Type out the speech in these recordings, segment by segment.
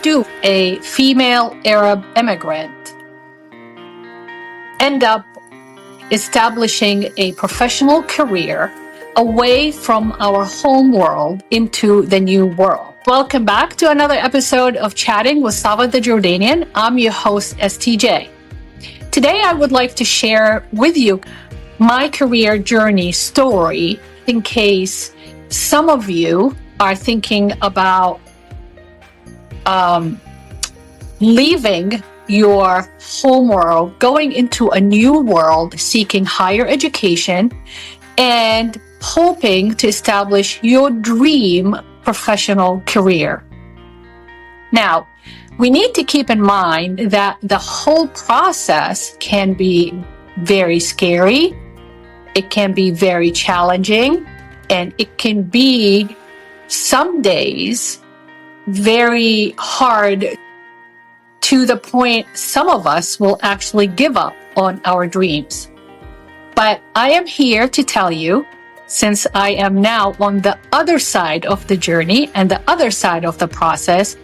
do a female Arab immigrant end up establishing a professional career away from our home world into the new world? Welcome back to another episode of Chatting with Slava the Jordanian. I'm your host, STJ. Today, I would like to share with you my career journey story in case some of you are thinking about leaving your home world, going into a new world, seeking higher education, and hoping to establish your dream professional career. Now, we need to keep in mind that the whole process can be very scary, it can be very challenging, and it can be some days very hard to the point some of us will actually give up on our dreams. But I am here to tell you, since I am now on the other side of the journey and the other side of the process,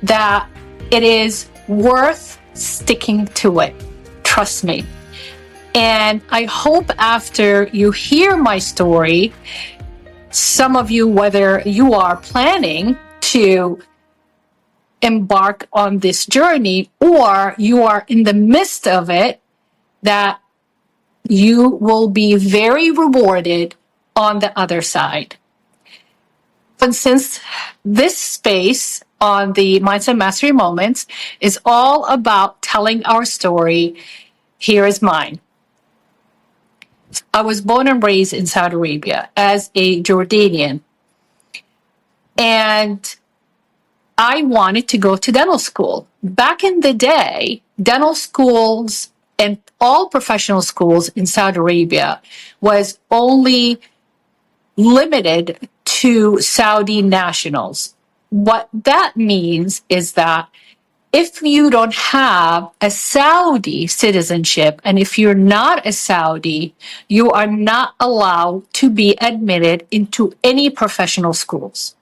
that it is worth sticking to it. Trust me. And I hope after you hear my story, some of you, whether you are planning to embark on this journey or you are in the midst of it, that you will be very rewarded on the other side. And since this space on the Mindset Mastery Moments is all about telling our story, here is mine. I was born and raised in Saudi Arabia as a Jordanian, and I wanted to go to dental school. Back in the day, dental schools and all professional schools in Saudi Arabia was only limited to Saudi nationals. What that means is that if you don't have a Saudi citizenship, and if you're not a Saudi, you are not allowed to be admitted into any professional schools,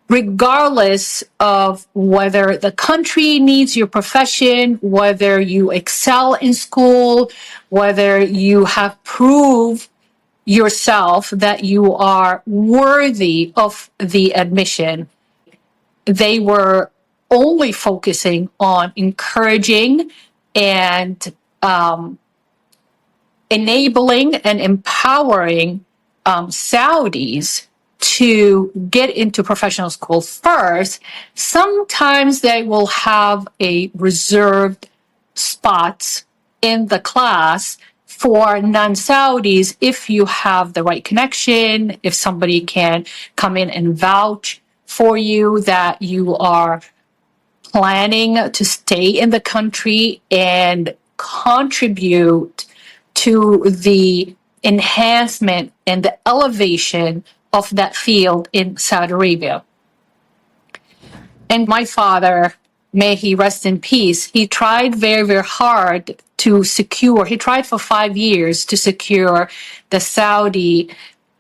regardless of whether the country needs your profession, whether you excel in school, whether you have proved yourself that you are worthy of the admission. They were only focusing on encouraging and enabling and empowering Saudis to get into professional school first. Sometimes they will have a reserved spots in the class for non-Saudis if you have the right connection, if somebody can come in and vouch for you that you are planning to stay in the country and contribute to the enhancement and the elevation of that field in Saudi Arabia. And my father, may he rest in peace, he tried very, very hard to secure, he tried for 5 years to secure the Saudi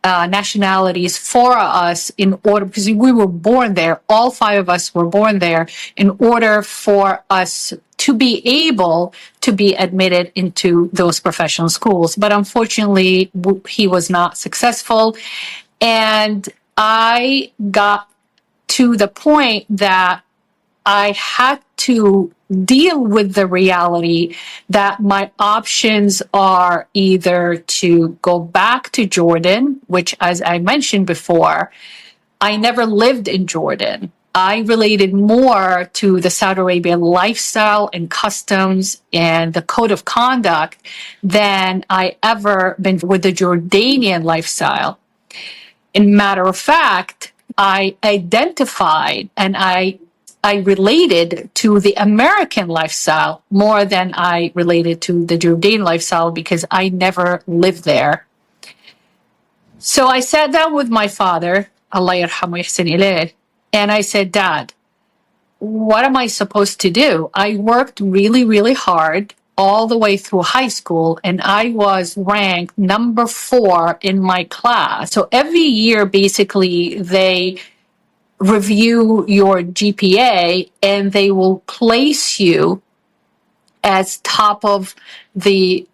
nationalities for us in order, because we were born there, all 5 of us were born there, in order for us to be able to be admitted into those professional schools. But unfortunately, he was not successful. And I got to the point that I had to deal with the reality that my options are either to go back to Jordan, which, as I mentioned before, I never lived in Jordan. I related more to the Saudi Arabian lifestyle and customs and the code of conduct than I ever been with the Jordanian lifestyle. In matter of fact, I identified and I related to the American lifestyle more than I related to the Jordanian lifestyle because I never lived there. So I sat down with my father, Allah yarhamu yahsin ilayh, and I said, Dad, what am I supposed to do? I worked really, really hard all the way through high school, and I was ranked number 4 in my class. So every year, basically, they review your GPA and they will place you as top of the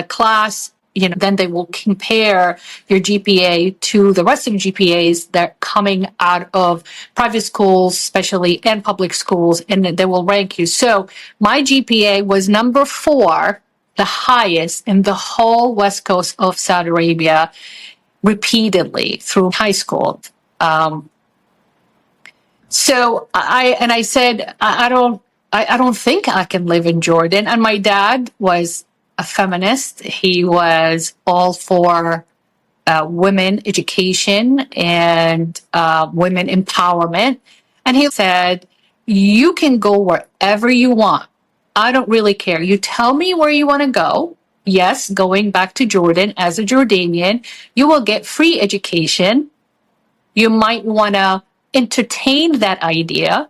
class. Then they will compare your GPA to the rest of the GPAs that are coming out of private schools, especially, and public schools, and they will rank you. So my GPA was number 4, the highest in the whole west coast of Saudi Arabia, repeatedly through high school. So I said, I don't think I can live in Jordan. And my dad was a feminist. He was all for women education and women empowerment. And he said, you can go wherever you want. I don't really care. You tell me where you want to go. Yes, going back to Jordan as a Jordanian, you will get free education. You might want to entertain that idea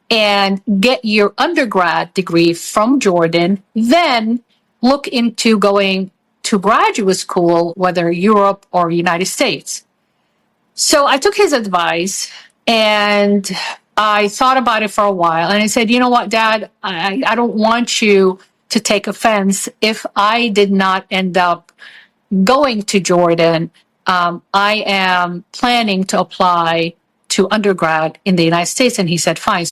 and get your undergrad degree from Jordan, then look into going to graduate school, whether Europe or United States. So I took his advice and I thought about it for a while. And I said, you know what, Dad, I don't want you to take offense if I did not end up going to Jordan. I am planning to apply to undergrad in the United States. And he said, fine.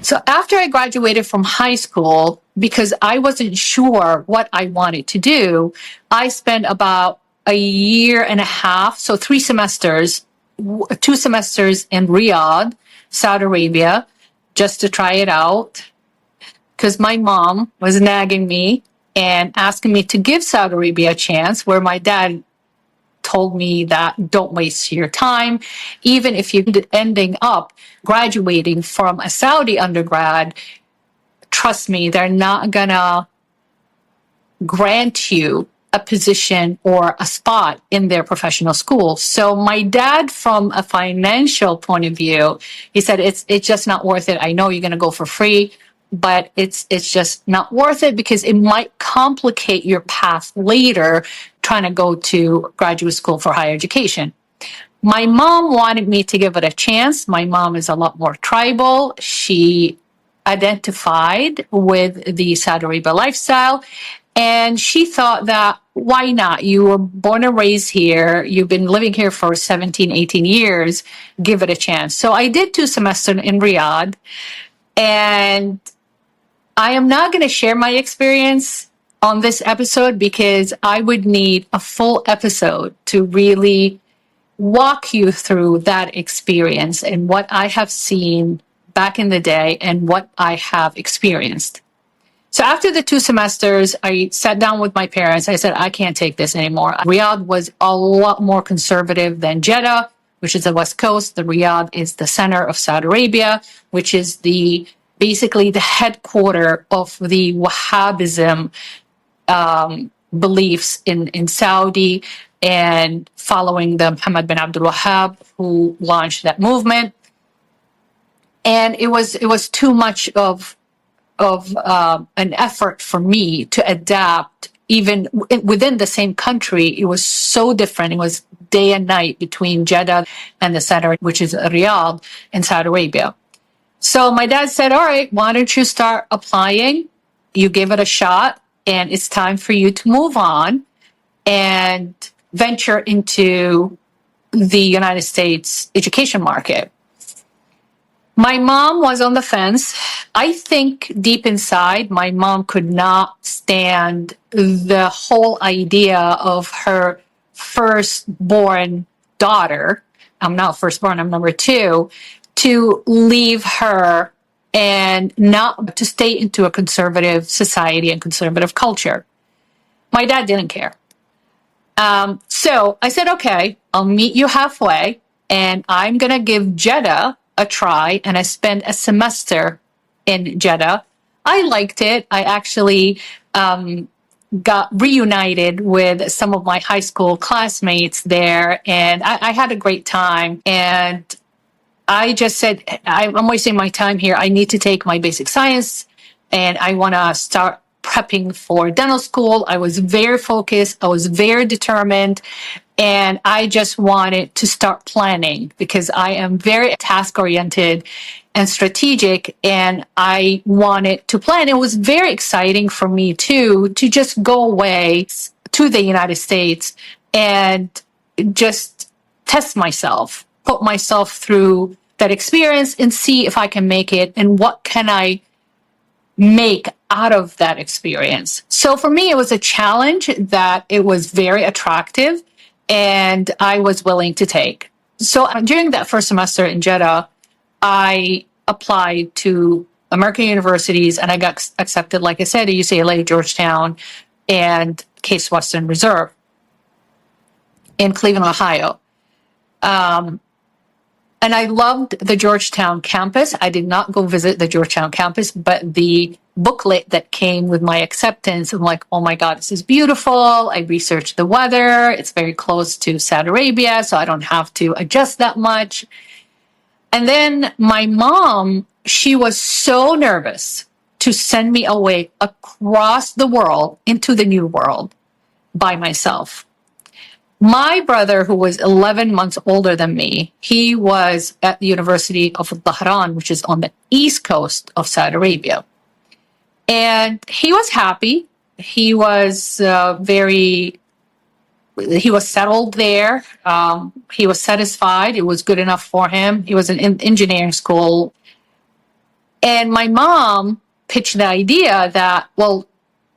So after I graduated from high school, because I wasn't sure what I wanted to do, I spent about a year and a half, so 3 semesters, 2 semesters in Riyadh, Saudi Arabia, just to try it out. Because my mom was nagging me and asking me to give Saudi Arabia a chance, where my dad told me that don't waste your time. Even if you're ending up graduating from a Saudi undergrad, trust me, they're not gonna grant you a position or a spot in their professional school. So my dad, from a financial point of view, he said, it's just not worth it. I know you're gonna go for free, but it's just not worth it because it might complicate your path later trying to go to graduate school for higher education. My mom wanted me to give it a chance. My mom is a lot more tribal. She identified with the Saudi Arabia lifestyle, and she thought that, why not? You were born and raised here. You've been living here for 17, 18 years. Give it a chance. So I did 2 semesters in Riyadh, and I am not going to share my experience on this episode because I would need a full episode to really walk you through that experience and what I have seen back in the day and what I have experienced. So after the 2 semesters, I sat down with my parents. I said, I can't take this anymore. Riyadh was a lot more conservative than Jeddah, which is the West Coast. The Riyadh is the center of Saudi Arabia, which is basically the headquarter of the Wahhabism beliefs in Saudi, and following the Muhammad bin Abdul Wahhab, who launched that movement. And it was too much of an effort for me to adapt. Even within the same country, it was so different. It was day and night between Jeddah and the center, which is Riyadh in Saudi Arabia. So my dad said, all right, why don't you start applying? You give it a shot, and it's time for you to move on and venture into the United States education market. My mom was on the fence. I think deep inside, my mom could not stand the whole idea of her firstborn daughter. I'm not firstborn, I'm number 2, to leave her and not to stay into a conservative society and conservative culture. My dad didn't care. So I said, okay, I'll meet you halfway, and I'm going to give Jeddah a try. And I spent a semester in Jeddah. I liked it. I actually got reunited with some of my high school classmates there, and I had a great time. And I just said, I'm wasting my time here. I need to take my basic science, and I want to start prepping for dental school. I was very focused. I was very determined. And I just wanted to start planning because I am very task oriented and strategic. And I wanted to plan. It was very exciting for me too, to just go away to the United States and just test myself, put myself through that experience and see if I can make it and what can I make out of that experience. So for me, it was a challenge that it was very attractive and I was willing to take. So during that first semester in Jeddah, I applied to American universities and I got accepted, like I said, at UCLA, Georgetown, and Case Western Reserve in Cleveland, Ohio. And I loved the Georgetown campus. I did not go visit the Georgetown campus, but the booklet that came with my acceptance, I'm like, oh my God, this is beautiful. I researched the weather. It's very close to Saudi Arabia, so I don't have to adjust that much. And then my mom, she was so nervous to send me away across the world into the new world by myself. My brother, who was 11 months older than me, he was at the University of Dhahran, which is on the east coast of Saudi Arabia. And he was happy. He was he was settled there. He was satisfied. It was good enough for him. He was in engineering school. And my mom pitched the idea that, well,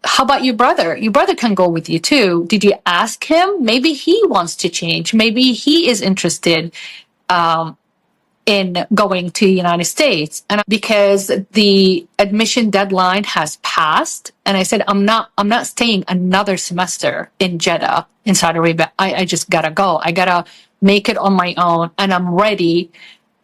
how about your brother? Your brother can go with you too. Did you ask him? Maybe he wants to change. Maybe he is interested in going to the United States. And because the admission deadline has passed, and I said, I'm not staying another semester in Jeddah, in Saudi Arabia. I just gotta go. I gotta make it on my own, and I'm ready.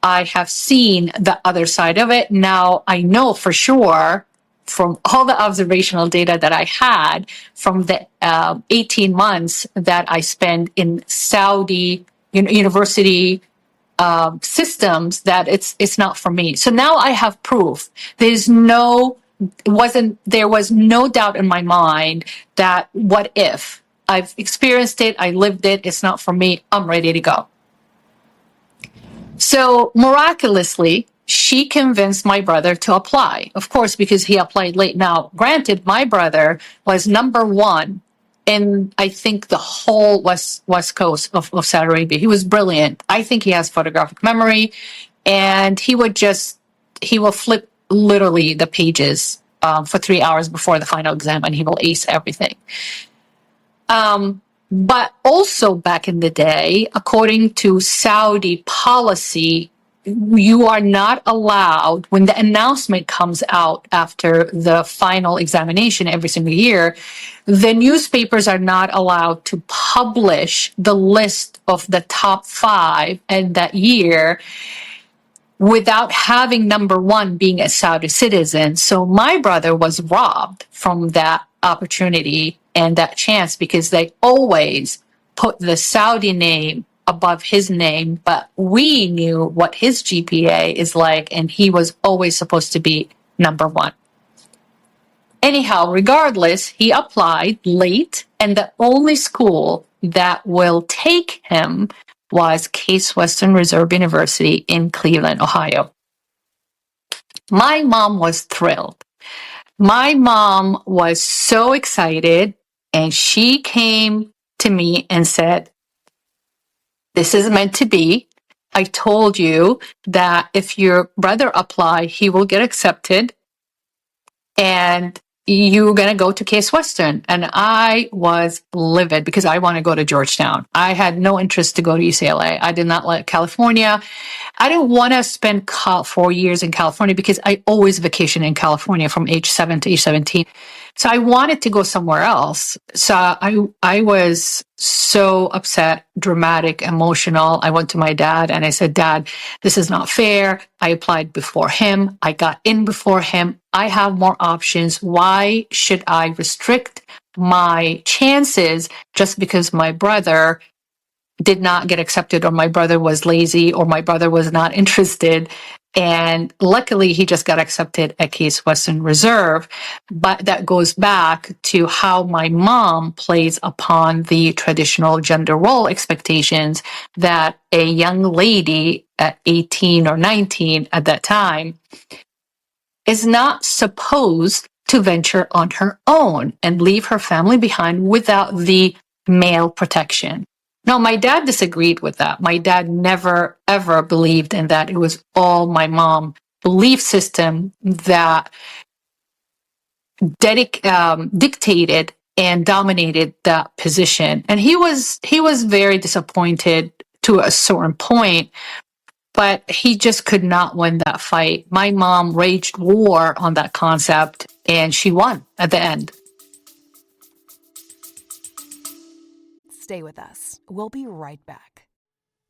I have seen the other side of it. Now I know for sure, from all the observational data that I had from the 18 months that I spent in Saudi university systems, that it's not for me. So now I have proof. There was no doubt in my mind that what if? I've experienced it, I lived it, it's not for me, I'm ready to go. So miraculously, she convinced my brother to apply, of course, because he applied late. Now, granted, my brother was number one in, I think, the whole west coast of Saudi Arabia. He was brilliant. I think he has photographic memory, and he will flip literally the pages for 3 hours before the final exam, and he will ace everything. But also back in the day, according to Saudi policy, you are not allowed, when the announcement comes out after the final examination every single year, the newspapers are not allowed to publish the list of the top 5 in that year without having number 1 being a Saudi citizen. So my brother was robbed from that opportunity and that chance, because they always put the Saudi name above his name, but we knew what his GPA is like, and he was always supposed to be number 1. Anyhow, regardless, he applied late, and the only school that will take him was Case Western Reserve University in Cleveland, Ohio. My mom was thrilled. My mom was so excited, and she came to me and said, this is meant to be. I told you that if your brother apply, he will get accepted, and you're going to go to Case Western. And I was livid because I want to go to Georgetown. I had no interest to go to UCLA. I did not like California. I didn't want to spend 4 years in California because I always vacation in California from age 7 to age 17. So I wanted to go somewhere else. So I was so upset, dramatic, emotional. I went to my dad and I said, Dad, this is not fair. I applied before him. I got in before him. I have more options. Why should I restrict my chances just because my brother did not get accepted, or my brother was lazy, or my brother was not interested? And luckily, he just got accepted at Case Western Reserve. But that goes back to how my mom plays upon the traditional gender role expectations that a young lady at 18 or 19 at that time is not supposed to venture on her own and leave her family behind without the male protection. No, my dad disagreed with that. My dad never, ever believed in that. It was all my mom's belief system that dictated and dominated that position. And he was very disappointed to a certain point, but he just could not win that fight. My mom waged war on that concept, and she won at the end. Stay with us. We'll be right back.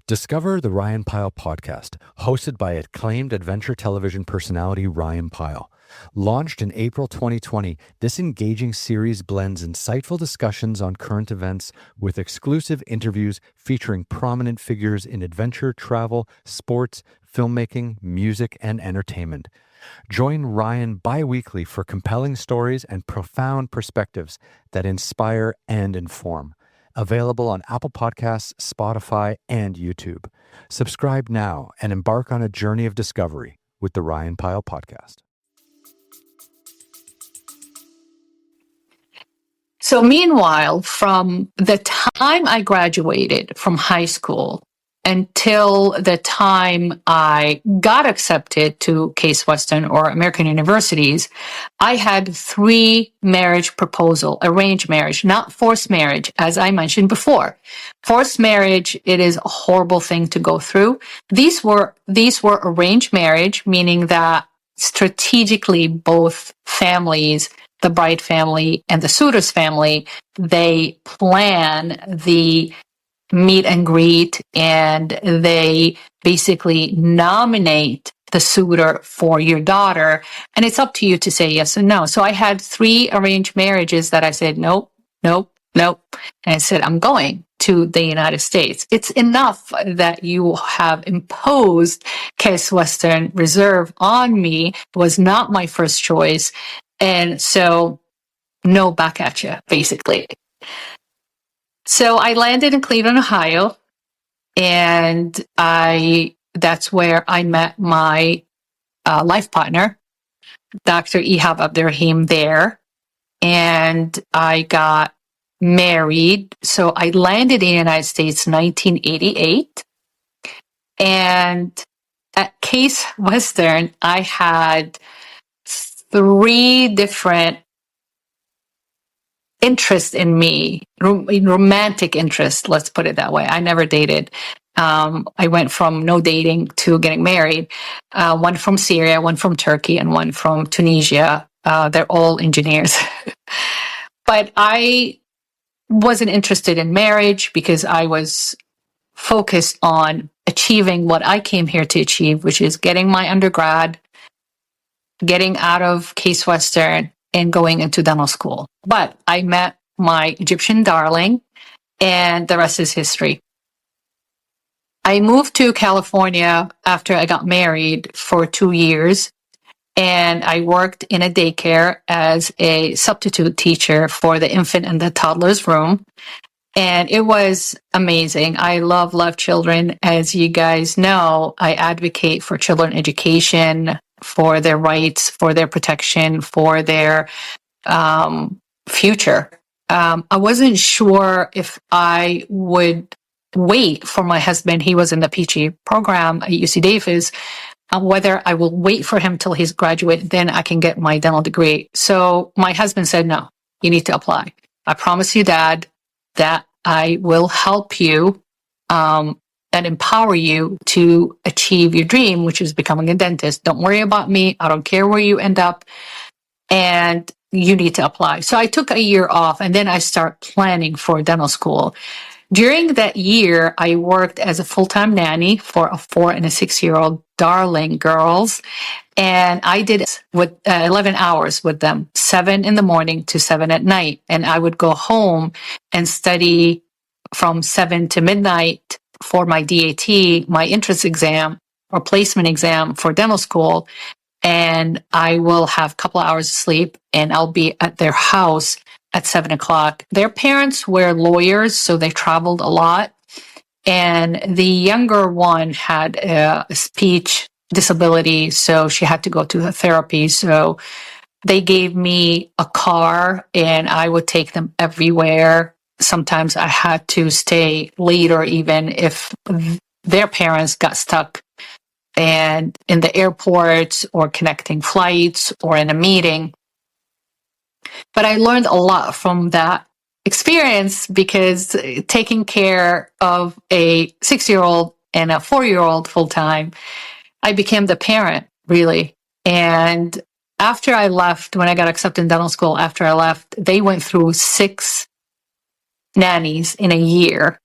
Discover the Ryan Pyle podcast, hosted by acclaimed adventure television personality Ryan Pyle. Launched in April 2020, this engaging series blends insightful discussions on current events with exclusive interviews featuring prominent figures in adventure, travel, sports, filmmaking, music, and entertainment. Join Ryan bi-weekly for compelling stories and profound perspectives that inspire and inform. Available on Apple Podcasts, Spotify, and YouTube. Subscribe now and embark on a journey of discovery with the Ryan Pyle podcast. So meanwhile, from the time I graduated from high school until the time I got accepted to Case Western or American universities, I had 3 marriage proposals, arranged marriage, not forced marriage, as I mentioned before. Forced marriage, it is a horrible thing to go through. These were arranged marriage, meaning that strategically both families, the bride family and the suitor's family, they plan the meet and greet, and they basically nominate the suitor for your daughter, and it's up to you to say yes and no. So I had 3 arranged marriages that I said nope, nope, nope, and I said I'm going to the United States. It's enough that you have imposed Case Western Reserve on me. It was not my first choice, and so no, back at you, basically. So I landed in Cleveland, Ohio, and that's where I met my life partner, Dr. Ihab Abdurrahim, there, and I got married. So I landed in the United States in 1988, and at Case Western, I had 3 different interest in me, romantic interest, let's put it that way. I never dated. I went from no dating to getting married. One from Syria, one from Turkey, and one from Tunisia. They're all engineers. But I wasn't interested in marriage because I was focused on achieving what I came here to achieve, which is getting my undergrad, getting out of Case Western, and going into dental school. But I met my Egyptian darling, and the rest is history. I moved to California after I got married for 2 years, and I worked in a daycare as a substitute teacher for the infant and the toddler's room. And it was amazing. I love children. As you guys know, I advocate for children education, for their rights, for their protection, for their future. I wasn't sure if I would wait for my husband. He was in the PhD program at UC Davis. Whether I will wait for him till he's graduated, then I can get my dental degree. So my husband said, no, you need to apply. I promise you, Dad, that I will help you and empower you to achieve your dream, which is becoming a dentist. Don't worry about me. I don't care where you end up. And you need to apply. So I took a year off, and then I start planning for dental school. During that year, I worked as a full-time nanny for a 4 and a 6-year-old darling girls. And I did with 11 hours with them, 7 in the morning to 7 at night. And I would go home and study from 7 to midnight for my DAT, my entrance exam, or placement exam for dental school, and I will have a couple of hours of sleep, and I'll be at their house at 7 o'clock. Their parents were lawyers, so they traveled a lot. And the younger one had a speech disability, so she had to go to the therapy. So they gave me a car, and I would take them everywhere. Sometimes I had to stay later, even if their parents got stuck and in the airport or connecting flights or in a meeting. But I learned a lot from that experience, because taking care of a 6-year-old and a 4-year-old full time, I became the parent, really. And after I left, when I got accepted in dental school, after I left, they went through 6 nannies in a year.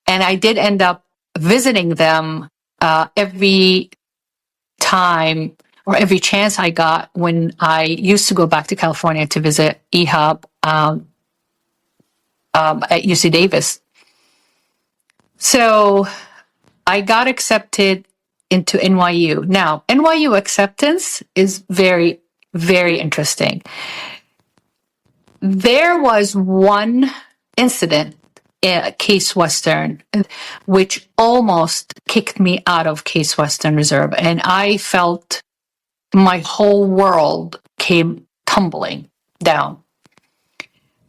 And I did end up visiting them every time or every chance I got when I used to go back to California to visit EHUB at UC Davis. So I got accepted into NYU. Now, NYU acceptance is very, very interesting. There was one incident at Case Western, which almost kicked me out of Case Western Reserve. And I felt my whole world came tumbling down.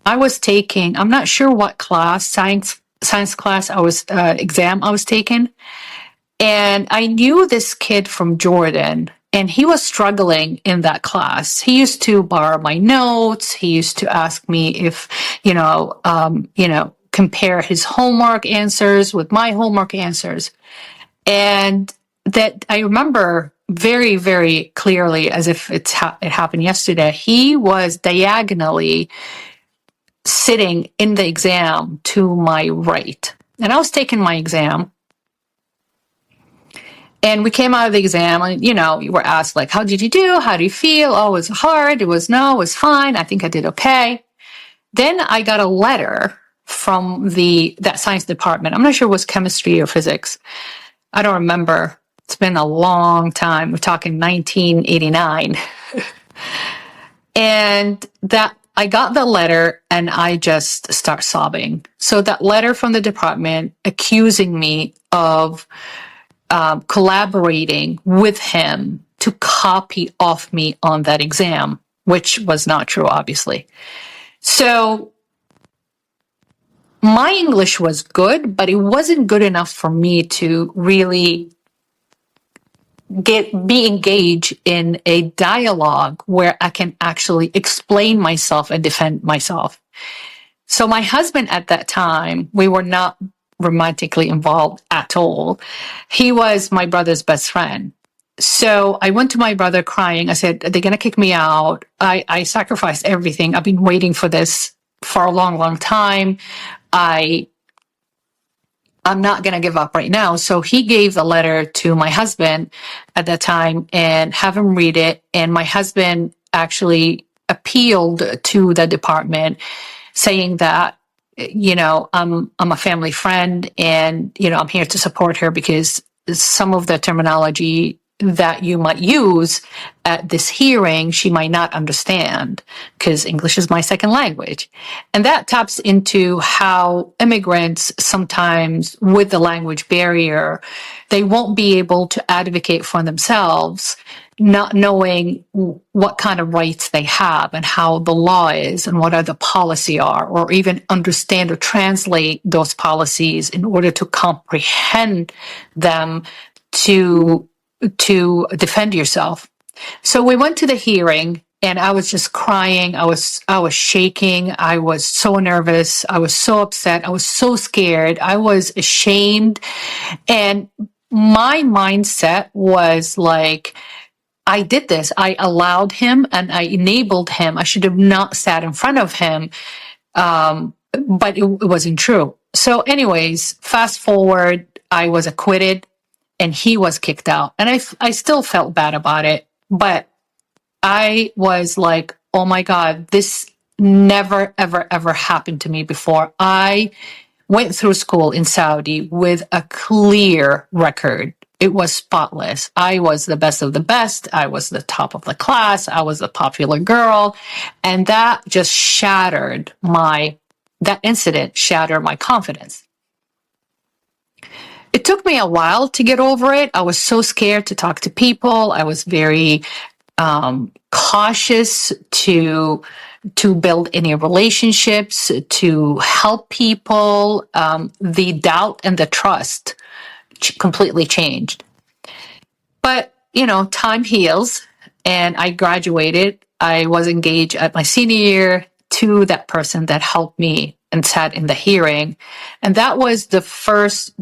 I was taking, I'm not sure what class, science class exam I was taking. And I knew this kid from Jordan, and he was struggling in that class. He used to borrow my notes. He used to ask me if, compare his homework answers with my homework answers. And that I remember very, very clearly, as if it happened yesterday. He was diagonally sitting in the exam to my right. And I was taking my exam. And we came out of the exam, and, you were asked, like, how did you do? How do you feel? Oh, it was hard. It was fine. I think I did okay. Then I got a letter from that science department. I'm not sure it was chemistry or physics. I don't remember. It's been a long time. We're talking 1989. And that I got the letter, and I just start sobbing. So that letter from the department accusing me of collaborating with him to copy off me on that exam, which was not true, obviously. So my English was good, but it wasn't good enough for me to really be engaged in a dialogue where I can actually explain myself and defend myself. So my husband at that time, we were not romantically involved at all. He was my brother's best friend. So I went to my brother crying. I said, they're going to kick me out. I sacrificed everything. I've been waiting for this for a long, long time. I'm not going to give up right now. So he gave the letter to my husband at that time and have him read it. And my husband actually appealed to the department, saying that, I'm a family friend, and, I'm here to support her, because some of the terminology that you might use at this hearing, she might not understand, because English is my second language. And that taps into how immigrants sometimes, with the language barrier, they won't be able to advocate for themselves, not knowing what kind of rights they have and how the law is and what other policy are, or even understand or translate those policies in order to comprehend them to defend yourself. So we went to the hearing, and I was just crying. I was shaking. I was so nervous. I was so upset. I was so scared. I was ashamed. And my mindset was like, I did this. I allowed him and I enabled him. I should have not sat in front of him. But it wasn't true. So anyways, fast forward, I was acquitted and he was kicked out. And I still felt bad about it. But I was like, oh my God, this never, ever, ever happened to me before. I went through school in Saudi with a clear record. it was spotless. I was the best of the best. I was the top of the class. I was the popular girl. And that just that incident shattered my confidence. It took me a while to get over it. I was so scared to talk to people. I was very cautious to build any relationships, to help people. The doubt and the trust completely changed. But, time heals, and I graduated. I was engaged at my senior year to that person that helped me and sat in the hearing. And that was the first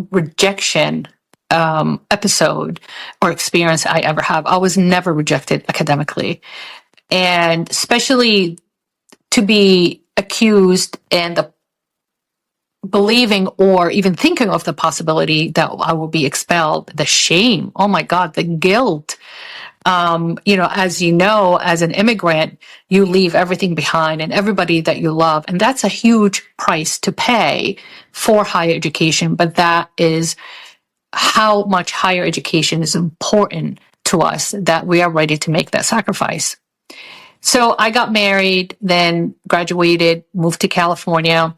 rejection episode or experience I ever have. I was never rejected academically. And especially to be accused and believing or even thinking of the possibility that I will be expelled, the shame, oh my God, the guilt. As as an immigrant, you leave everything behind and everybody that you love. And that's a huge price to pay for higher education. But that is how much higher education is important to us that we are ready to make that sacrifice. So I got married, then graduated, moved to California,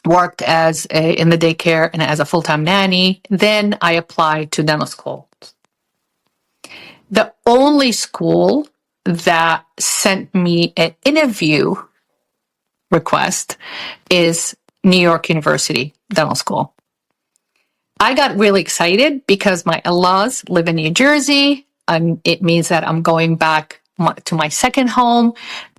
worked in the daycare and as a full-time nanny. Then I applied to dental school. The only school that sent me an interview request is New York University Dental School. I got really excited because my in-laws live in New Jersey. It means that I'm going back to my second home.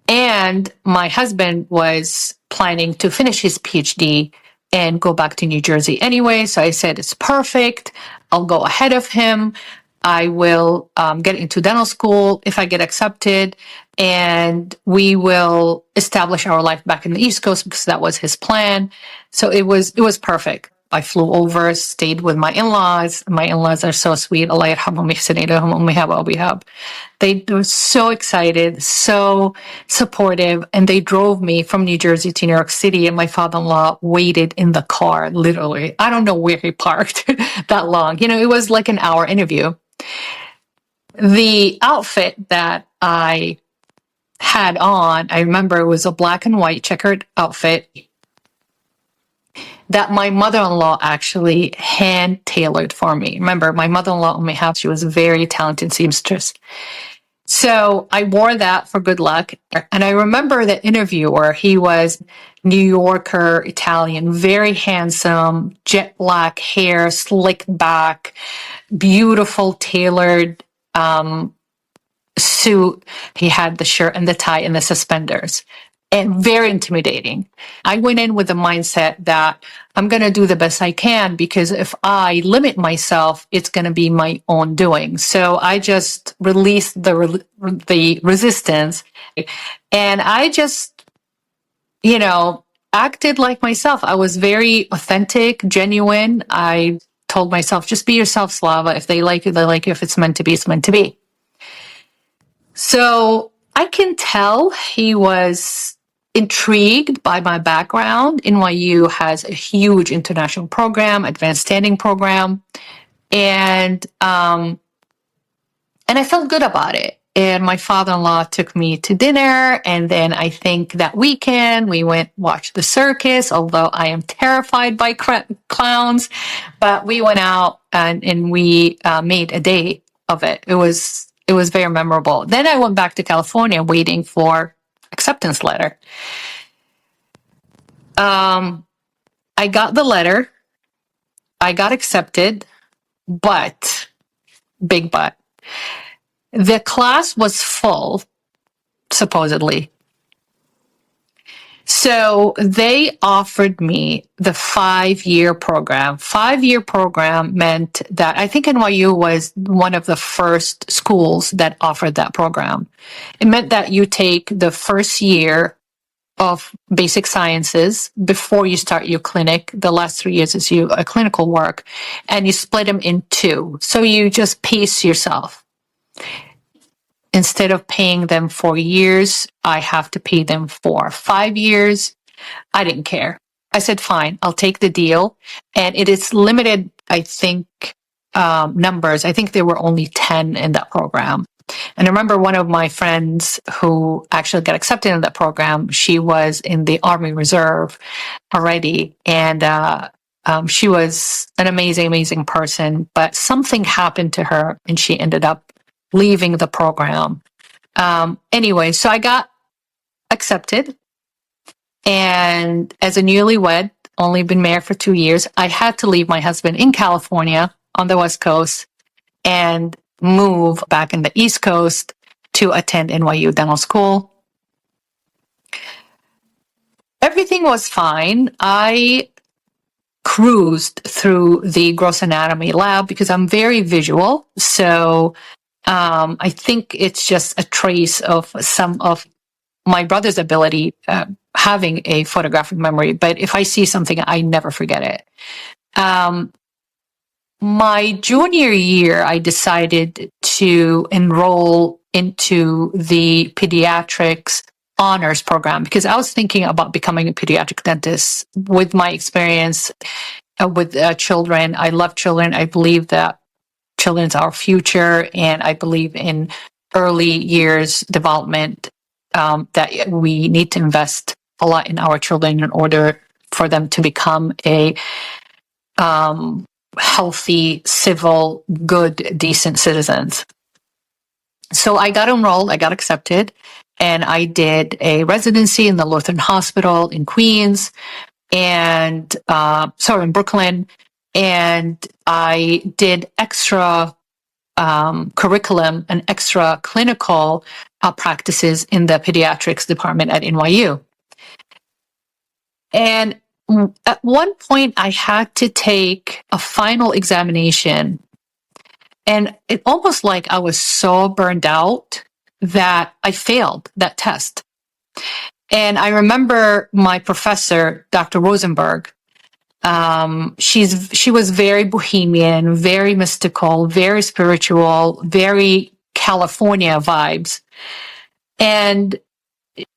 And my husband was planning to finish his PhD and go back to New Jersey anyway. So I said, it's perfect. I'll go ahead of him. I will get into dental school if I get accepted. And we will establish our life back in the East Coast because that was his plan. So it was perfect. I flew over, stayed with my in-laws. My in-laws are so sweet. Allah yarhamhum yahsinilahum wa bihab. They were so excited, so supportive, and they drove me from New Jersey to New York City, and my father-in-law waited in the car, literally. I don't know where he parked that long. It was like an hour interview. The outfit that I had on, I remember it was a black and white checkered outfit that my mother-in-law actually hand-tailored for me. Remember, my mother-in-law on my house, she was a very talented seamstress. So I wore that for good luck. And I remember the interviewer, he was New Yorker, Italian, very handsome, jet black hair, slicked back, beautiful tailored suit. He had the shirt and the tie and the suspenders. And very intimidating. I went in with the mindset that I'm going to do the best I can because if I limit myself, it's going to be my own doing. So I just released the resistance, and I just, acted like myself. I was very authentic, genuine. I told myself, just be yourself, Slava. If they like you, they like you. If it's meant to be, it's meant to be. So I can tell he was intrigued by my background. NYU has a huge international program, advanced standing program, and I felt good about it. And my father-in-law took me to dinner, and then I think that weekend we watched the circus, although I am terrified by clowns, but we went out and we made a day of it. It was very memorable. Then I went back to California waiting for acceptance letter. I got the letter. I got accepted, but, big but, the class was full, supposedly. So they offered me the 5-year program. 5-year program meant that I think NYU was one of the first schools that offered that program. It meant that you take the first year of basic sciences before you start your clinic. The last 3 years is your clinical work, and you split them in 2. So you just pace yourself. Instead of paying them 4 years, I have to pay them for 5 years. I didn't care. I said, fine, I'll take the deal. And it is limited, I think, numbers. I think there were only 10 in that program. And I remember one of my friends who actually got accepted in that program, she was in the Army Reserve already. And she was an amazing, amazing person. But something happened to her and she ended up leaving the program. Anyway, so I got accepted. And as a newlywed, only been married for 2 years, I had to leave my husband in California on the West Coast and move back in the East Coast to attend NYU Dental School. Everything was fine. I cruised through the gross anatomy lab because I'm very visual. So I think it's just a trace of some of my brother's ability having a photographic memory. But if I see something, I never forget it. My junior year, I decided to enroll into the pediatrics honors program because I was thinking about becoming a pediatric dentist with my experience with children. I love children. I believe that children is our future, and I believe in early years development, that we need to invest a lot in our children in order for them to become a healthy, civil, good, decent citizens. So I got enrolled, I got accepted, and I did a residency in the Lutheran Hospital in Queens and, in Brooklyn. And I did extra curriculum and extra clinical practices in the pediatrics department at NYU. And at one point, I had to take a final examination, and it almost like I was so burned out that I failed that test. And I remember my professor, Dr. Rosenberg. She was very bohemian, very mystical, very spiritual, very California vibes, and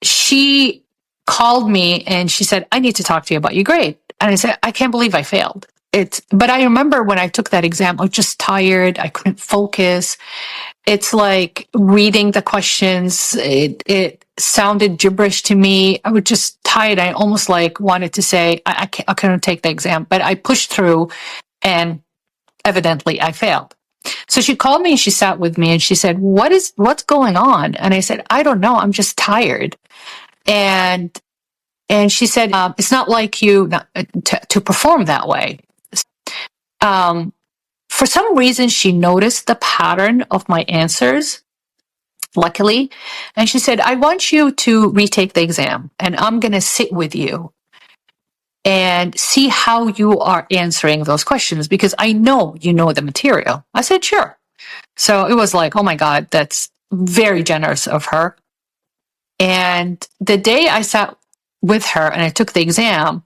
she called me and she said, "I need to talk to you about your grade." And I said, "I can't believe I failed." But I remember when I took that exam, I was just tired. I couldn't focus. It's like reading the questions. It sounded gibberish to me. I was just tired. I almost like wanted to say, I couldn't take the exam, but I pushed through and evidently I failed. So she called me and she sat with me and she said, what's going on? And I said, "I don't know. I'm just tired." And she said, "It's not like you to perform that way." For some reason, she noticed the pattern of my answers, luckily. And she said, "I want you to retake the exam and I'm going to sit with you and see how you are answering those questions because I know you know the material." I said, "Sure." So it was like, oh my God, that's very generous of her. And the day I sat with her and I took the exam,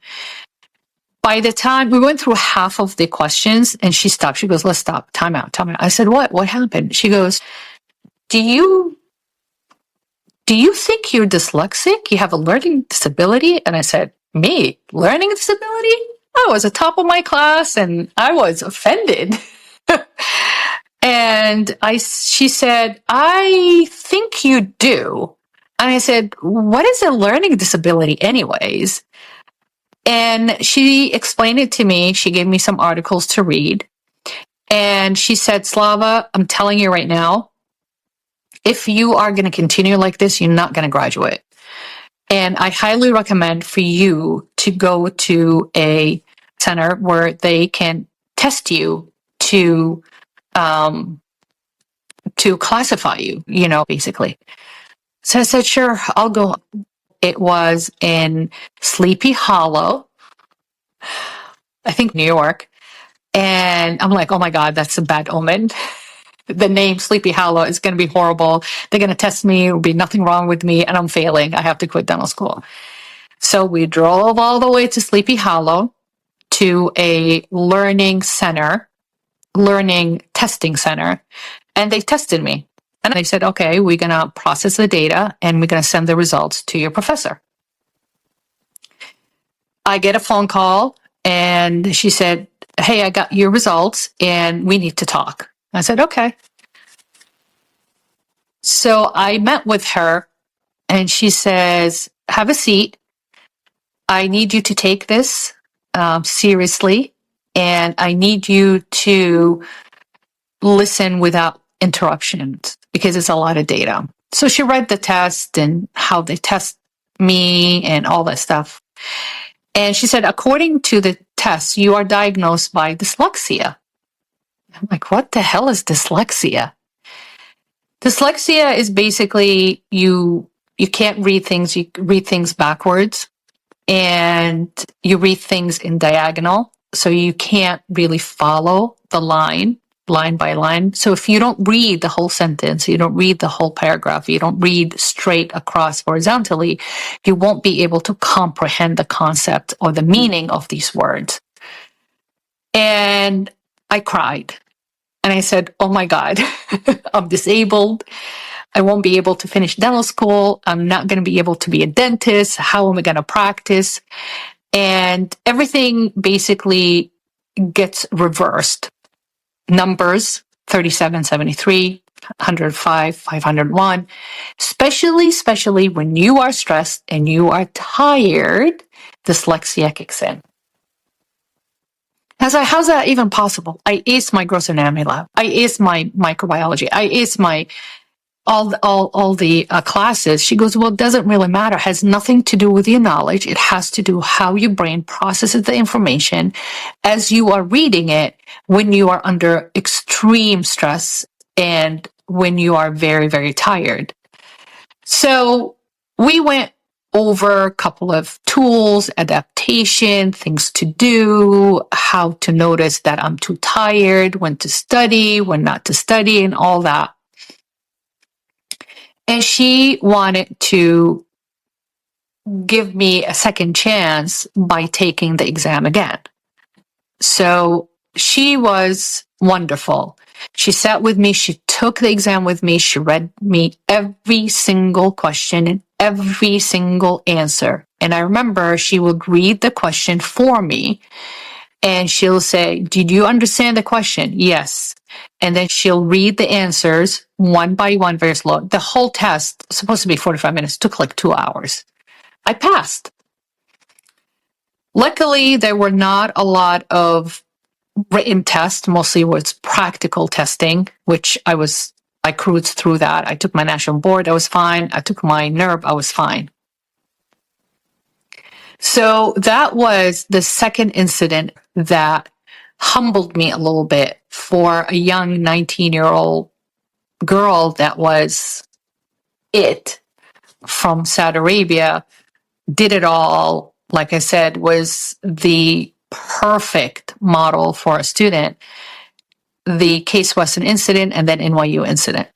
by the time we went through half of the questions and she stopped, she goes, "Let's stop. Time out. I said, What happened?" She goes, Do you think you're dyslexic? You have a learning disability?" And I said, "Me? Learning disability? I was the top of my class and I was offended." And she said, "I think you do." And I said, "What is a learning disability anyways?" And she explained it to me. She gave me some articles to read. And she said, "Slava, I'm telling you right now, if you are going to continue like this, you're not going to graduate. And I highly recommend for you to go to a center where they can test you to classify you, basically." So I said, "Sure, I'll go." It was in Sleepy Hollow, I think New York. And I'm like, oh my God, that's a bad omen. The name Sleepy Hollow is going to be horrible. They're going to test me. There will be nothing wrong with me. And I'm failing. I have to quit dental school. So we drove all the way to Sleepy Hollow to a learning testing center. And they tested me. And they said, "Okay, we're going to process the data and we're going to send the results to your professor." I get a phone call and she said, hey, I got your results and we need to talk. I said, okay. So I met with her and she says, have a seat. I need you to take this seriously, and I need you to listen without interruptions because it's a lot of data. So she read the test and how they test me and all that stuff. And she said, according to the test, you are diagnosed by dyslexia. I'm like, what the hell is dyslexia? Dyslexia is basically you can't read things, you read things backwards, and you read things in diagonal, so you can't really follow the line by line. So if you don't read the whole sentence, you don't read the whole paragraph, you don't read straight across horizontally, you won't be able to comprehend the concept or the meaning of these words. And I cried. And I said, oh my God, I'm disabled. I won't be able to finish dental school. I'm not going to be able to be a dentist. How am I going to practice? And everything basically gets reversed. Numbers, 37, 73, 105, 501, especially when you are stressed and you are tired, dyslexia kicks in. I was like, how's that even possible? I aced my gross anatomy lab. I aced my microbiology. I aced my all the classes. She goes, well, it doesn't really matter. It has nothing to do with your knowledge. It has to do how your brain processes the information as you are reading it when you are under extreme stress and when you are very, very tired. So we went over a couple of tools, adaptation, things to do, how to notice that I'm too tired, when to study, when not to study, and all that. And she wanted to give me a second chance by taking the exam again. So she was wonderful. She sat with me. She took the exam with me. She read me every single question and every single answer. And I remember she would read the question for me. And she'll say, did you understand the question? Yes. And then she'll read the answers one by one, very slow. The whole test, supposed to be 45 minutes, took like 2 hours. I passed. Luckily, there were not a lot of written tests. Mostly was practical testing, which I cruised through that. I took my national board. I was fine. I took my NERB. I was fine. So that was the second incident that humbled me a little bit for a young 19-year-old girl that was it from Saudi Arabia, did it all, like I said, was the perfect model for a student. The Case Western incident and then NYU incident.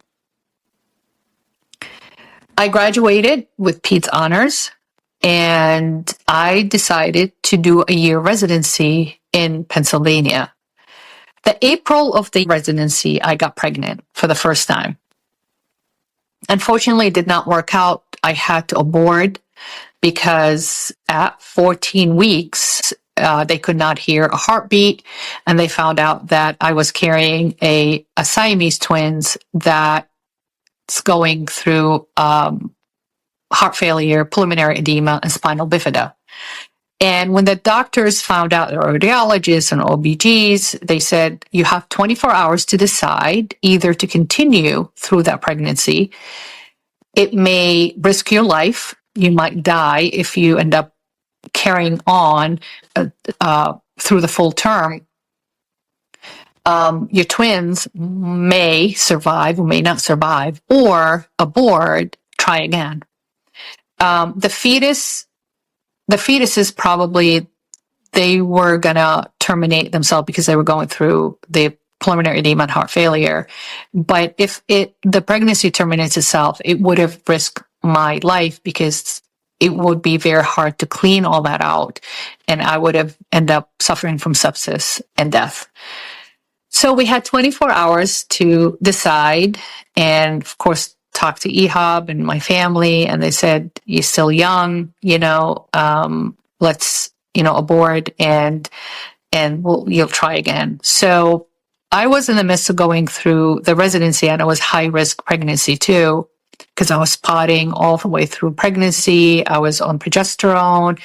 I graduated with Pete's honors. And I decided to do a year residency in Pennsylvania. The April of the residency, I got pregnant for the first time. Unfortunately, it did not work out. I had to abort because at 14 weeks, they could not hear a heartbeat. And they found out that I was carrying a Siamese twins that's going through heart failure, pulmonary edema, and spinal bifida. And when the doctors found out, the radiologists and OBGs, they said, you have 24 hours to decide either to continue through that pregnancy. It may risk your life. You might die if you end up carrying on through the full term. Your twins may survive or may not survive, or abort, try again. The fetuses probably, they were going to terminate themselves because they were going through the pulmonary edema and heart failure. But if the pregnancy terminates itself, it would have risked my life because it would be very hard to clean all that out. And I would have ended up suffering from sepsis and death. So we had 24 hours to decide. And of course, talked to EHOB and my family, and they said, you're still young, let's, abort. And and you'll try again. So I was in the midst of going through the residency, and it was high risk pregnancy too, because I was spotting all the way through pregnancy. I was on progesterone,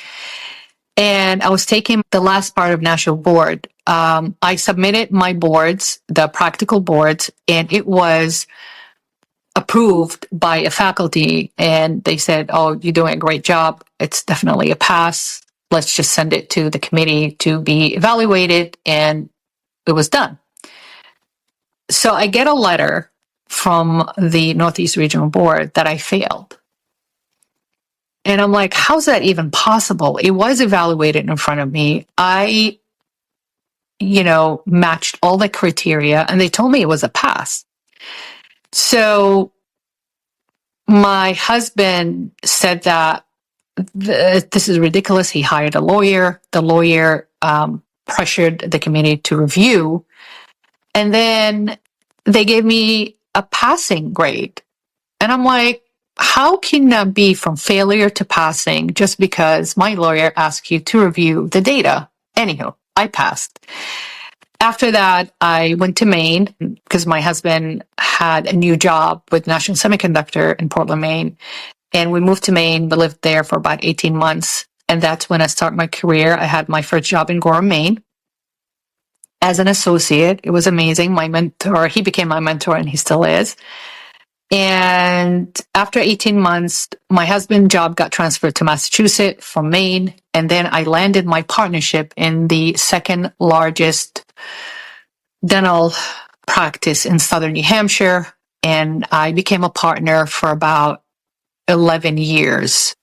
and I was taking the last part of national board. I submitted my boards, the practical boards, and it was approved by a faculty, and they said, "Oh, you're doing a great job. It's definitely a pass. Let's just send it to the committee to be evaluated," and it was done. So I get a letter from the Northeast Regional Board that I failed. And I'm like, how's that even possible? It was evaluated in front of me. I, matched all the criteria, and they told me it was a pass. So my husband said that this is ridiculous. He hired a lawyer. The lawyer pressured the committee to review. And then they gave me a passing grade. And I'm like, how can that be from failure to passing just because my lawyer asked you to review the data? Anywho, I passed. After that, I went to Maine because my husband had a new job with National Semiconductor in Portland, Maine. And we moved to Maine. We lived there for about 18 months. And that's when I started my career. I had my first job in Gorham, Maine as an associate. It was amazing. My mentor, he became my mentor, and he still is. And after 18 months, my husband's job got transferred to Massachusetts from Maine. And then I landed my partnership in the second largest dental practice in southern New Hampshire. And I became a partner for about 11 years.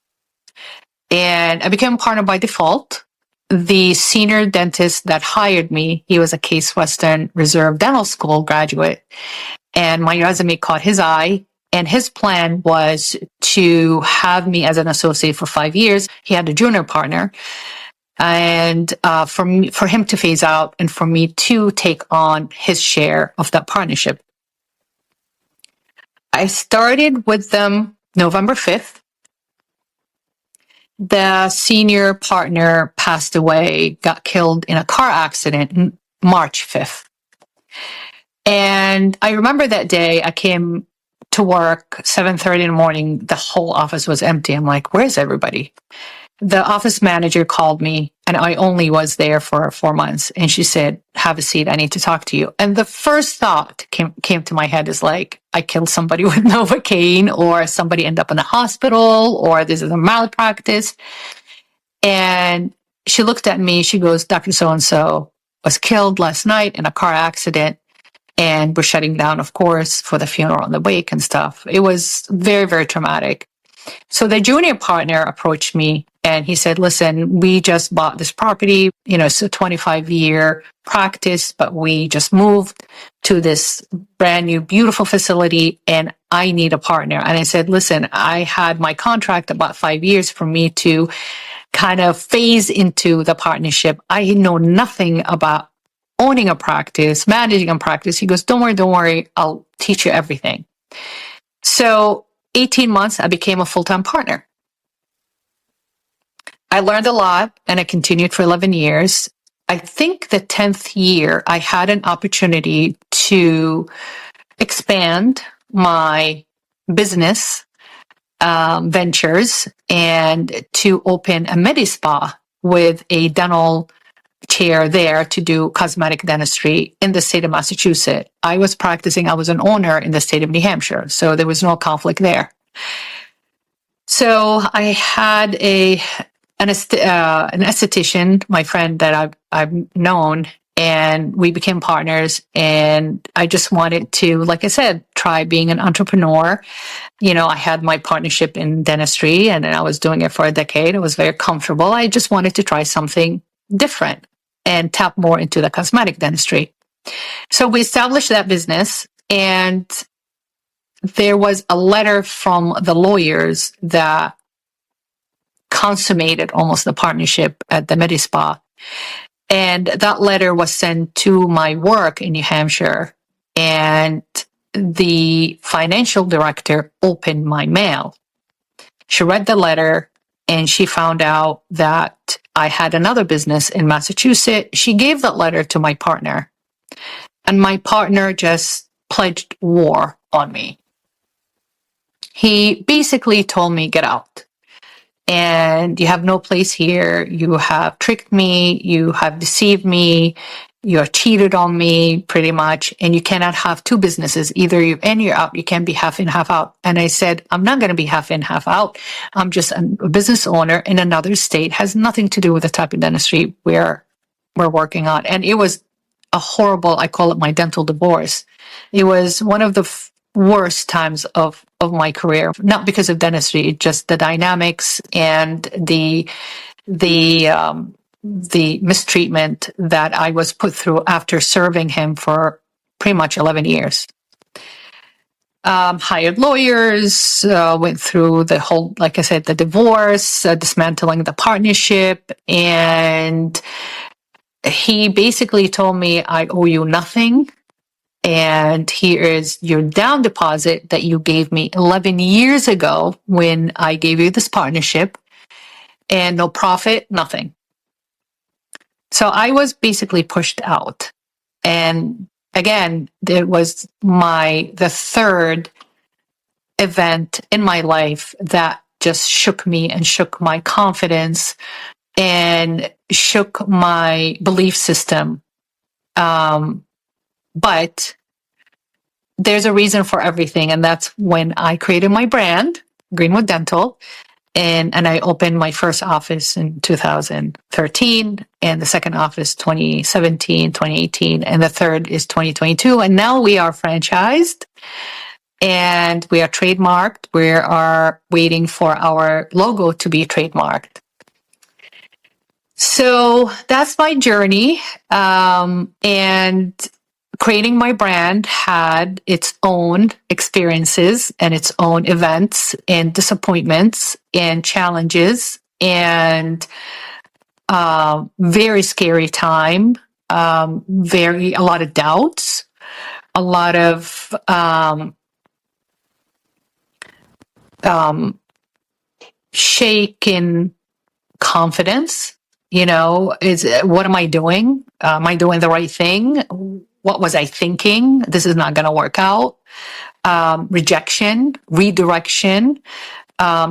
And I became a partner by default. The senior dentist that hired me, he was a Case Western Reserve Dental School graduate. And my resume caught his eye, and his plan was to have me as an associate for 5 years. He had a junior partner, and for him to phase out and for me to take on his share of that partnership. I started with them November 5th. The senior partner passed away, got killed in a car accident March 5th. And I remember that day I came to work 7:30 in the morning. The whole office was empty. I'm like, where's everybody? The office manager called me, and I only was there for 4 months. And she said, have a seat. I need to talk to you. And the first thought came to my head is like, I killed somebody with Novocaine, or somebody ended up in the hospital, or this is a malpractice. And she looked at me. She goes, Dr. So-and-so was killed last night in a car accident. And we're shutting down, of course, for the funeral and the wake and stuff. It was very, very traumatic. So the junior partner approached me, and he said, listen, we just bought this property. It's a 25-year practice, but we just moved to this brand new, beautiful facility, and I need a partner. And I said, listen, I had my contract about 5 years for me to kind of phase into the partnership. I know nothing about owning a practice, managing a practice. He goes, don't worry, I'll teach you everything. So 18 months, I became a full-time partner. I learned a lot, and I continued for 11 years. I think the 10th year, I had an opportunity to expand my business ventures and to open a medi-spa with a dental chair there to do cosmetic dentistry in the state of Massachusetts. I was an owner in the state of New Hampshire, so there was no conflict there. So I had an esthetician, my friend that I've known, and we became partners. And I just wanted to, like I said, try being an entrepreneur. I had my partnership in dentistry, and I was doing it for a decade. I was very comfortable. I just wanted to try something different and tap more into the cosmetic dentistry. So we established that business, and there was a letter from the lawyers that consummated almost the partnership at the medi-spa. And that letter was sent to my work in New Hampshire, and the financial director opened my mail. She read the letter, and she found out that I had another business in Massachusetts. She gave that letter to my partner, and my partner just pledged war on me. He basically told me, get out. And you have no place here. You have tricked me. You have deceived me. You have cheated on me pretty much. And you cannot have two businesses. Either you're in, you're out. You can't be half in, half out. And I said, I'm not going to be half in, half out. I'm just a business owner in another state. Has nothing to do with the type of dentistry we're working on. And it was a horrible, I call it my dental divorce. It was one of the worst times of my career, not because of dentistry, just the dynamics and the mistreatment that I was put through after serving him for pretty much 11 years. Hired lawyers, went through the whole, like I said, the divorce, dismantling the partnership, and he basically told me, I owe you nothing. And here is your down deposit that you gave me 11 years ago when I gave you this partnership, and no profit, nothing. So I was basically pushed out. And again, it was the third event in my life that just shook me and shook my confidence and shook my belief system. But there's a reason for everything. And that's when I created my brand, Greenwood Dental. And I opened my first office in 2013, and the second office 2017, 2018, and the third is 2022. And now we are franchised and we are trademarked. We are waiting for our logo to be trademarked. So that's my journey. And creating my brand had its own experiences and its own events and disappointments and challenges and very scary time, a lot of doubts, a lot of shaken confidence. What am I doing? Am I doing the right thing? What was I thinking? This is not going to work out. Rejection, redirection,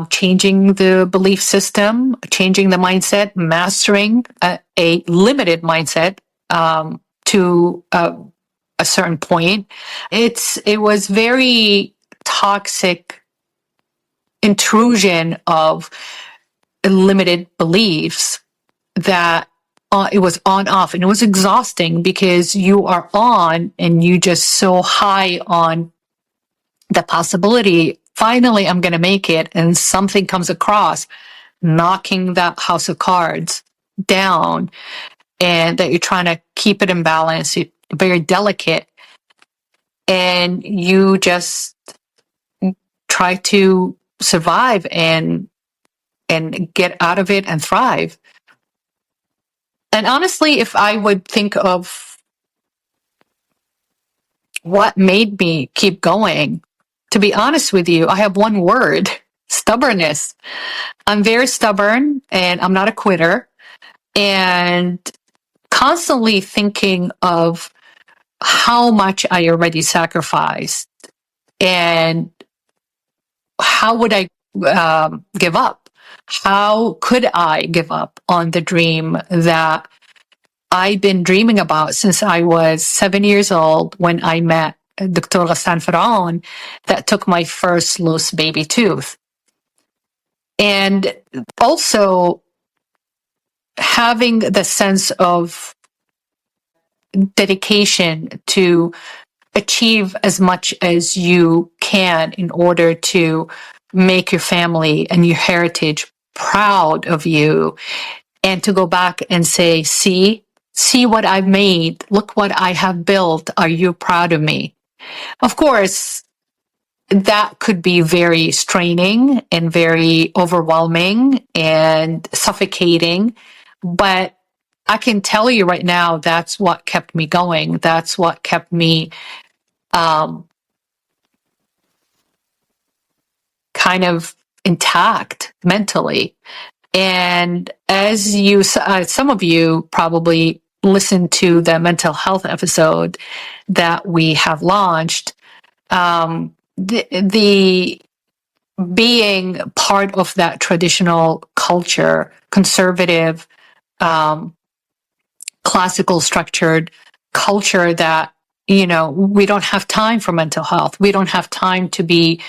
changing the belief system, changing the mindset, mastering a limited mindset to a certain point. It was very toxic intrusion of limited beliefs that it was on off, and it was exhausting because you are on and you just so high on the possibility, finally I'm going to make it, and something comes across knocking that house of cards down, and that you're trying to keep it in balance. You're very delicate, and you just try to survive and get out of it and thrive. And honestly, if I would think of what made me keep going, to be honest with you, I have one word: stubbornness. I'm very stubborn and I'm not a quitter, and constantly thinking of how much I already sacrificed and how would I give up? How could I give up on the dream that I've been dreaming about since I was 7 years old when I met Dr. Ghassan Faraon, that took my first loose baby tooth? And also having the sense of dedication to achieve as much as you can in order to make your family and your heritage proud of you, and to go back and say, see what I've made, look what I have built, are you proud of me? Of course, that could be very straining and very overwhelming and suffocating, but I can tell you right now, that's what kept me going. That's what kept me kind of intact mentally. And as you, some of you probably listened to the mental health episode that we have launched, the being part of that traditional culture, conservative, classical structured culture that, we don't have time for mental health. We don't have time to be,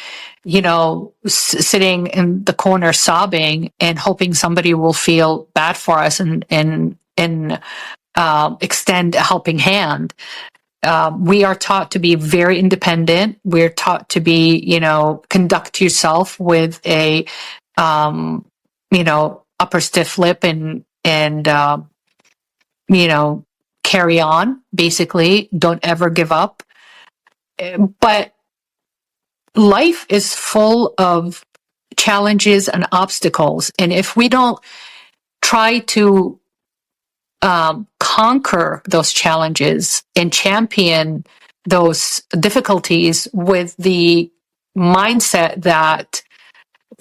sitting in the corner sobbing and hoping somebody will feel bad for us and extend a helping hand. We are taught to be very independent. We're taught to be, conduct yourself with a, upper stiff lip and carry on, basically. Don't ever give up. But life is full of challenges and obstacles. And if we don't try to conquer those challenges and champion those difficulties with the mindset that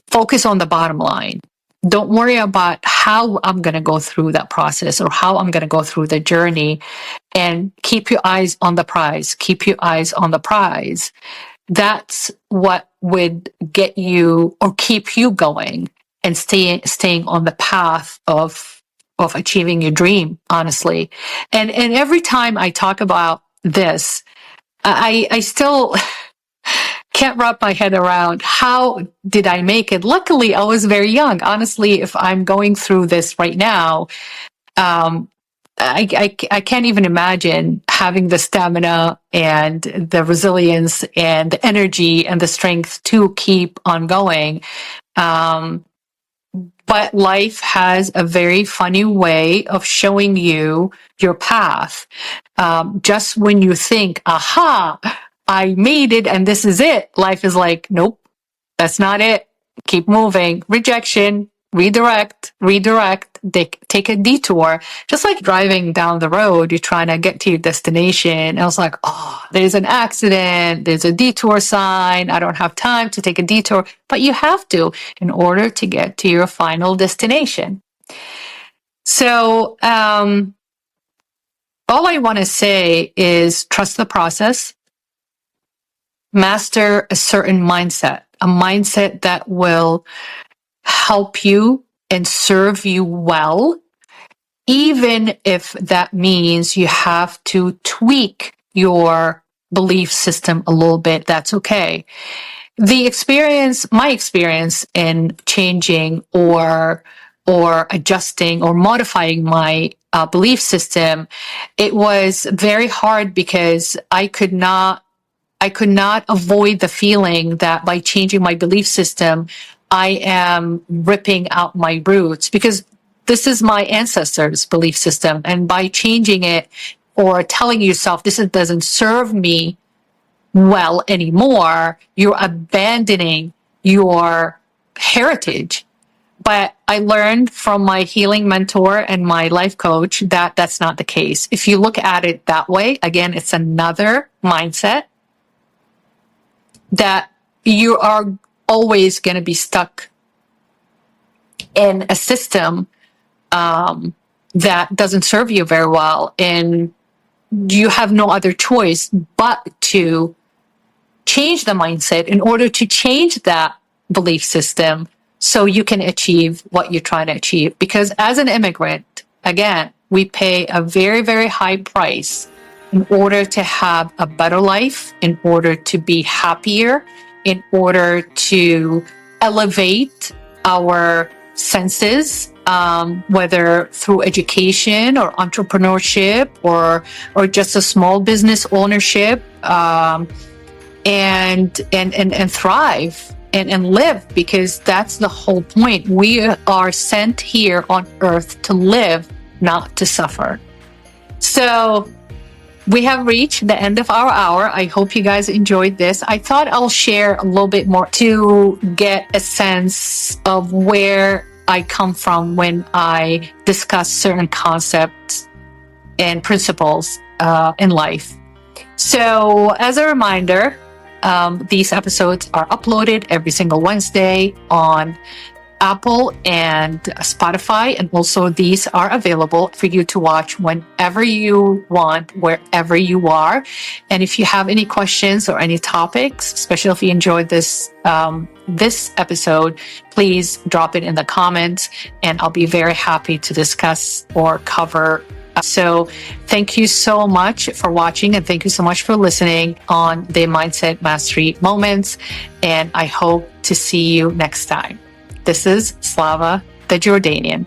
focus on the bottom line. Don't worry about how I'm going to go through that process or how I'm going to go through the journey, and keep your eyes on the prize. Keep your eyes on the prize. That's what would get you or keep you going and staying on the path of achieving your dream, honestly. And every time I talk about this, I still can't wrap my head around how did I make it. Luckily, I was very young. Honestly, if I'm going through this right now, I can't even imagine having the stamina and the resilience and the energy and the strength to keep on going. But life has a very funny way of showing you your path. Just when you think, aha, I made it and this is it, life is like, nope, that's not it. Keep moving. Rejection, redirect, take a detour. Just like driving down the road, you're trying to get to your destination. I was like, oh, there's an accident. There's a detour sign. I don't have time to take a detour, but you have to in order to get to your final destination. So, all I want to say is trust the process, master a certain mindset, a mindset that will help you and serve you well, even if that means you have to tweak your belief system a little bit. That's okay. My experience in changing or adjusting or modifying my belief system, it was very hard because I could not avoid the feeling that by changing my belief system, I am ripping out my roots, because this is my ancestors' belief system. And by changing it or telling yourself this doesn't serve me well anymore, you're abandoning your heritage. But I learned from my healing mentor and my life coach that that's not the case. If you look at it that way, again, it's another mindset that you are always going to be stuck in a system that doesn't serve you very well. And you have no other choice but to change the mindset in order to change that belief system so you can achieve what you're trying to achieve. Because as an immigrant, again, we pay a very, very high price in order to have a better life, in order to be happier, in order to elevate our senses, whether through education or entrepreneurship or just a small business ownership, and thrive and live, because that's the whole point. We are sent here on earth to live, not to suffer. So we have reached the end of our hour. I hope you guys enjoyed this. I thought I'll share a little bit more to get a sense of where I come from when I discuss certain concepts and principles in life. So as a reminder, These episodes are uploaded every single Wednesday on Apple and Spotify. And also these are available for you to watch whenever you want, wherever you are. And if you have any questions or any topics, especially if you enjoyed this episode, please drop it in the comments and I'll be very happy to discuss or cover. So thank you so much for watching and thank you so much for listening on the Mindset Mastery Moments. And I hope to see you next time. This is Slava the Jordanian.